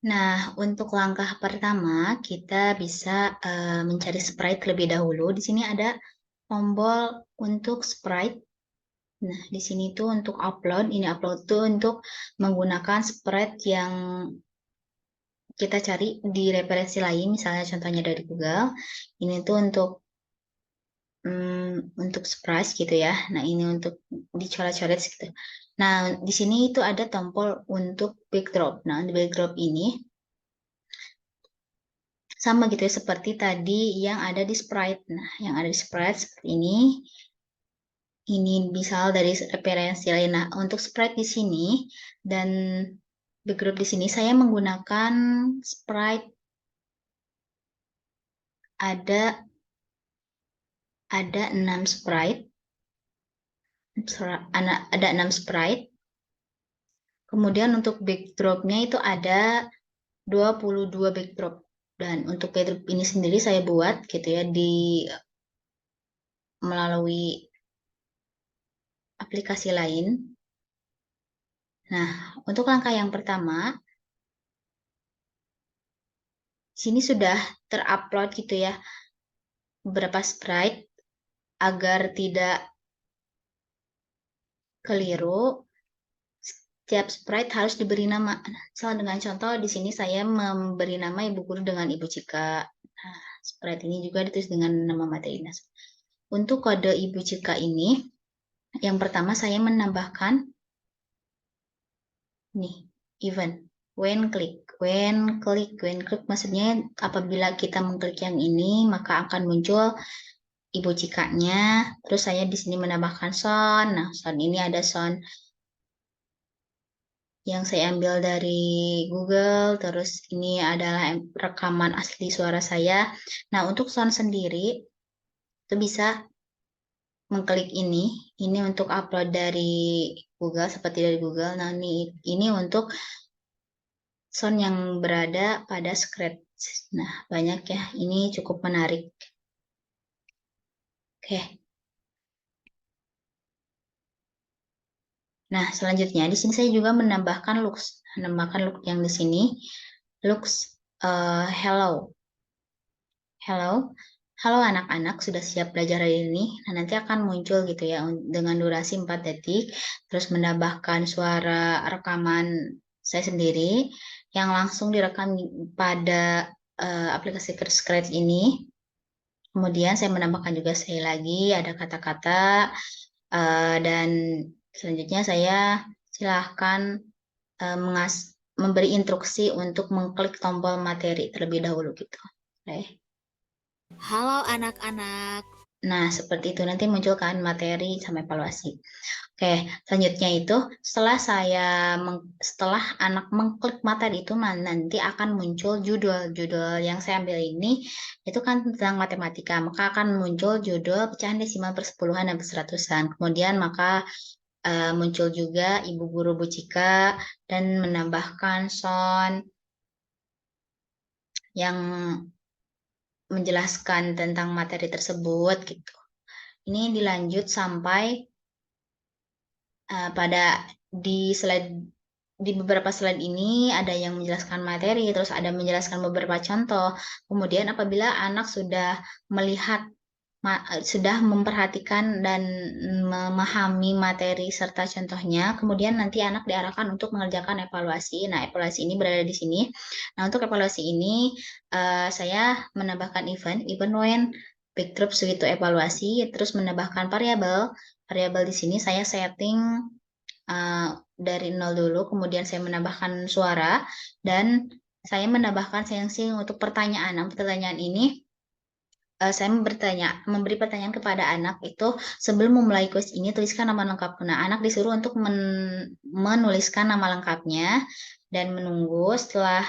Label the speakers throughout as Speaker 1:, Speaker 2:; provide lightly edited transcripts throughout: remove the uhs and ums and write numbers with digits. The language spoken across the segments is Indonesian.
Speaker 1: Nah, untuk langkah pertama kita bisa mencari sprite terlebih dahulu. Di sini ada tombol untuk sprite. Nah, di sini tuh untuk upload. Ini upload tuh untuk menggunakan sprite yang kita cari di referensi lain, misalnya contohnya dari Google. Ini tuh untuk surprise gitu ya. Nah, ini untuk dicoret-coret gitu. Nah, di sini itu ada tombol untuk backdrop. Nah, di backdrop ini sama gitu ya seperti tadi yang ada di sprite. Nah, yang ada di sprite seperti ini. Ini misal dari referensi lain. Nah, untuk sprite di sini dan backdrop di sini saya menggunakan sprite ada 6 sprite. Ada 6 sprite. Kemudian untuk backdropnya itu ada 22 backdrop. Dan untuk backdrop ini sendiri saya buat gitu ya melalui aplikasi lain. Nah, untuk langkah yang pertama, sini sudah terupload gitu ya beberapa sprite agar tidak keliru. Setiap sprite harus diberi nama. Sama dengan contoh di sini saya memberi nama Ibu Guru dengan Ibu Cika. Nah, sprite ini juga ditulis dengan nama materi. Untuk kode Ibu Cika ini, yang pertama saya menambahkan nih event when click maksudnya apabila kita mengklik yang ini maka akan muncul Ibu Cikanya. Terus saya di sini menambahkan sound. Nah, sound ini ada sound yang saya ambil dari Google. Terus ini adalah rekaman asli suara saya. Nah, untuk sound sendiri itu bisa mengklik ini untuk upload dari Google seperti dari Google. Nah, ini untuk sound yang berada pada Scratch. Nah, banyak ya. Ini cukup menarik. Oke. Nah, selanjutnya di sini saya juga menambahkan look yang di sini looks hello. Hello. Halo anak-anak, sudah siap belajar hari ini? Nah, nanti akan muncul gitu ya dengan durasi 4 detik, terus menambahkan suara rekaman saya sendiri yang langsung direkam pada aplikasi Scratch ini. Kemudian saya menambahkan juga sekali lagi ada kata-kata dan selanjutnya saya silahkan memberi instruksi untuk mengklik tombol materi terlebih dahulu gitu. Oke.
Speaker 2: Halo anak-anak.
Speaker 1: Nah, seperti itu nanti muncul kan materi sama evaluasi. Oke, selanjutnya itu setelah anak mengklik materi itu nanti akan muncul judul yang saya ambil ini itu kan tentang matematika, maka akan muncul judul pecahan desimal persepuluhan dan perseratusan. Kemudian maka muncul juga Ibu Guru Bu Cika dan menambahkan sound yang menjelaskan tentang materi tersebut gitu. Ini dilanjut sampai pada di beberapa slide ini ada yang menjelaskan materi, terus ada menjelaskan beberapa contoh. Kemudian apabila anak sudah memperhatikan dan memahami materi serta contohnya, kemudian nanti anak diarahkan untuk mengerjakan evaluasi. Nah, evaluasi ini berada di sini. Nah, untuk evaluasi ini saya menambahkan event when backdrop suatu evaluasi, terus menambahkan variabel. Variabel di sini saya setting uh, dari nol dulu, kemudian saya menambahkan suara dan saya menambahkan sensing untuk pertanyaan. Nah, pertanyaan ini saya memberi pertanyaan kepada anak itu sebelum memulai kuis ini tuliskan nama lengkap. Nah, anak disuruh untuk menuliskan nama lengkapnya dan menunggu setelah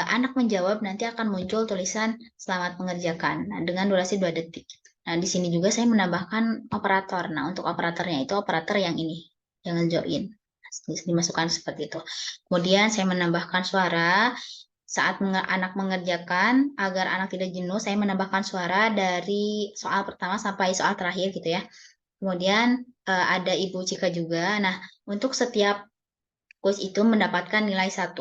Speaker 1: anak menjawab nanti akan muncul tulisan selamat mengerjakan. Nah, dengan durasi 2 detik. Nah, di sini juga saya menambahkan operator. Nah, untuk operatornya itu operator yang ini, yang join. Dimasukkan seperti itu. Kemudian saya menambahkan suara saat anak mengerjakan agar anak tidak jenuh, saya menambahkan suara dari soal pertama sampai soal terakhir gitu ya. Kemudian ada Ibu Cika juga. Nah, untuk setiap kuis itu mendapatkan nilai 1.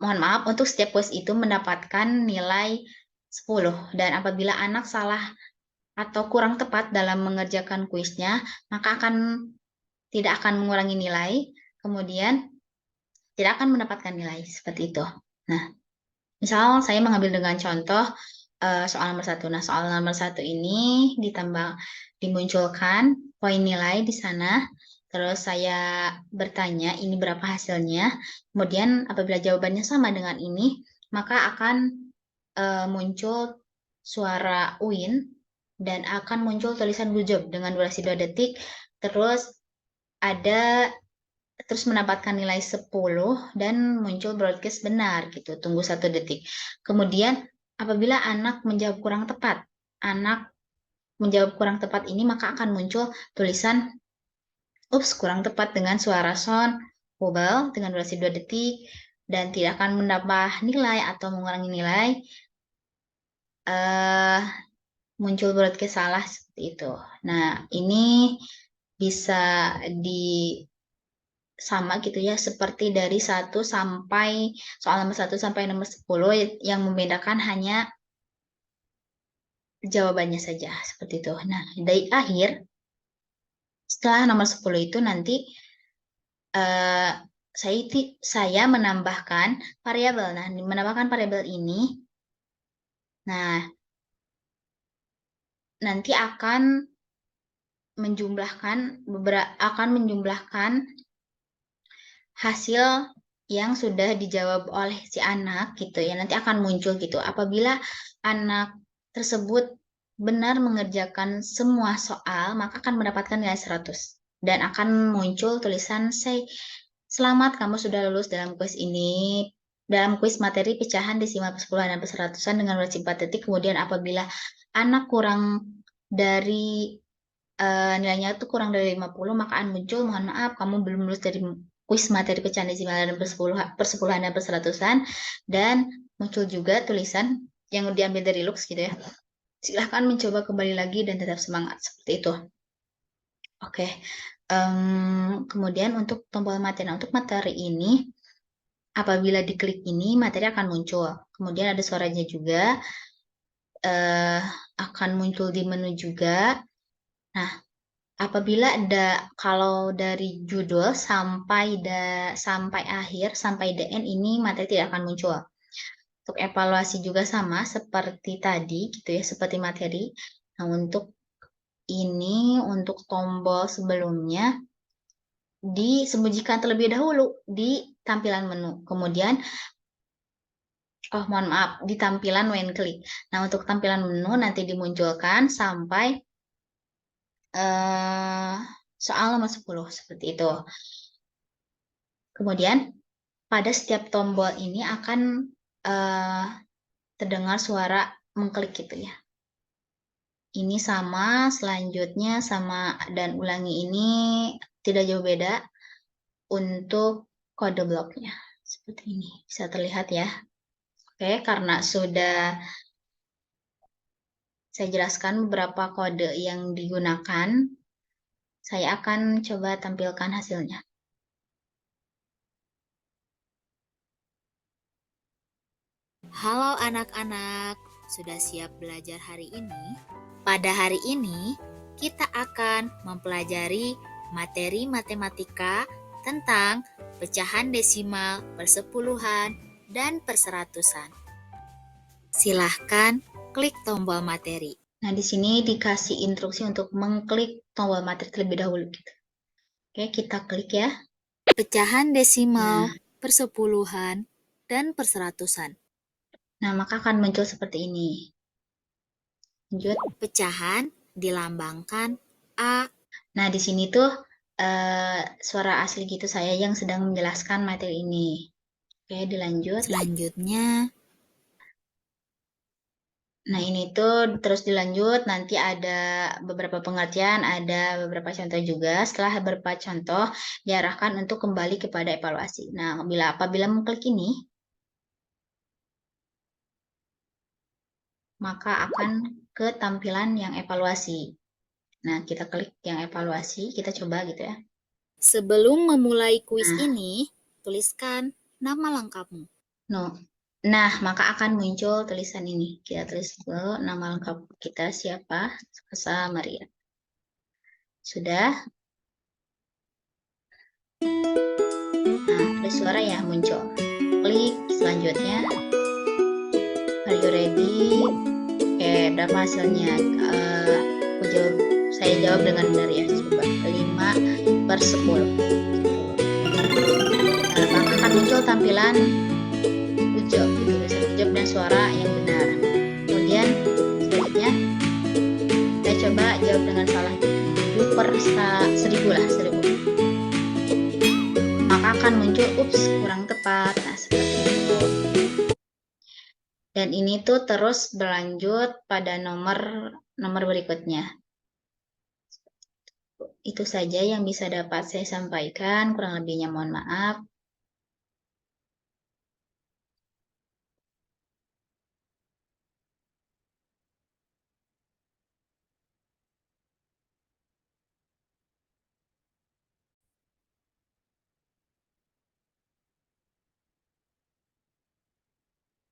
Speaker 1: mohon maaf, untuk setiap kuis itu mendapatkan nilai 10 dan apabila anak salah atau kurang tepat dalam mengerjakan kuisnya, maka tidak akan mengurangi nilai, kemudian tidak akan mendapatkan nilai seperti itu. Nah, misal saya mengambil dengan contoh soal nomor 1. Nah, soal nomor 1 ini dimunculkan poin nilai di sana. Terus saya bertanya ini berapa hasilnya. Kemudian apabila jawabannya sama dengan ini, maka akan muncul suara win dan akan muncul tulisan good job dengan durasi 2 detik. Terus ada terus mendapatkan nilai 10 dan muncul broadcast benar gitu. Tunggu 1 detik. Kemudian apabila anak menjawab kurang tepat, ini maka akan muncul tulisan ups kurang tepat dengan suara sound vowel dengan durasi 2 detik dan tidak akan menambah nilai atau mengurangi nilai. Muncul broadcast salah seperti itu. Nah, ini bisa di sama gitu ya, seperti dari soal nomor 1 sampai nomor 10 yang membedakan hanya jawabannya saja seperti itu. Nah, dari akhir setelah nomor 10 itu nanti eh, saya menambahkan variabel. Nah, menambahkan variabel ini nanti akan menjumlahkan hasil yang sudah dijawab oleh si anak gitu ya, nanti akan muncul gitu. Apabila anak tersebut benar mengerjakan semua soal, maka akan mendapatkan nilai 100 dan akan muncul tulisan say selamat kamu sudah lulus dalam kuis ini, dalam kuis materi pecahan desimal persepuluhan dan perseratusan dengan durasi 4 detik. Kemudian apabila anak kurang dari nilainya itu kurang dari 50, maka akan muncul mohon maaf kamu belum lulus dari kuis materi pecahan desimal dan persepuluhan dan perseratusan, dan muncul juga tulisan yang diambil dari Lux gitu ya. Silahkan mencoba kembali lagi dan tetap semangat seperti itu. Oke. Kemudian untuk tombol materi. Nah, untuk materi ini apabila diklik ini materi akan muncul. Kemudian ada suaranya juga akan muncul di menu juga. Nah, apabila kalau dari judul sampai akhir, sampai the end ini materi tidak akan muncul. Untuk evaluasi juga sama seperti tadi gitu ya, seperti materi. Nah, untuk tombol sebelumnya disembunyikan terlebih dahulu di tampilan menu. Kemudian mohon maaf, di tampilan when click. Nah, untuk tampilan menu nanti dimunculkan sampai soal nomor 10 seperti itu. Kemudian pada setiap tombol ini akan terdengar suara mengklik gitu ya. Ini sama, selanjutnya sama dan ulangi ini tidak jauh beda untuk kode bloknya. Seperti ini, bisa terlihat ya. Oke, karena sudah saya jelaskan beberapa kode yang digunakan, saya akan coba tampilkan hasilnya.
Speaker 2: Halo anak-anak, sudah siap belajar hari ini? Pada hari ini, kita akan mempelajari materi matematika tentang pecahan desimal, persepuluhan, dan perseratusan. Silahkan klik tombol materi.
Speaker 1: Nah, di sini dikasih instruksi untuk mengklik tombol materi terlebih dahulu. Gitu. Oke, kita klik ya.
Speaker 2: Pecahan desimal, persepuluhan, dan perseratusan.
Speaker 1: Nah, maka akan muncul seperti ini. Lanjut.
Speaker 2: Pecahan dilambangkan A.
Speaker 1: Nah, di sini tuh suara asli gitu saya yang sedang menjelaskan materi ini. Oke, dilanjut.
Speaker 2: Selanjutnya,
Speaker 1: nah ini tuh terus dilanjut, nanti ada beberapa pengertian, ada beberapa contoh juga. Setelah beberapa contoh, diarahkan untuk kembali kepada evaluasi. Nah, apabila mengklik ini, maka akan ke tampilan yang evaluasi. Nah, kita klik yang evaluasi, kita coba gitu ya.
Speaker 2: Sebelum memulai kuis ini, tuliskan nama lengkapmu.
Speaker 1: No. Nah, maka akan muncul tulisan ini. Kita tulis dulu nama lengkap kita siapa? Rosa Maria. Sudah? Nah, ada suara ya muncul. Klik selanjutnya. Are you ready? Oke, berapa hasilnya? Saya jawab dengan benar ya. Coba 5/10. Nah, maka akan muncul tampilan hujab, tulisan hujab dan suara yang benar. Kemudian selanjutnya saya coba jawab dengan salah 7/1000 lah, 1000. Maka akan muncul ups kurang tepat. Nah, seperti itu. Dan ini tuh terus berlanjut pada nomor berikutnya. Itu saja yang bisa dapat saya sampaikan, kurang lebihnya mohon maaf.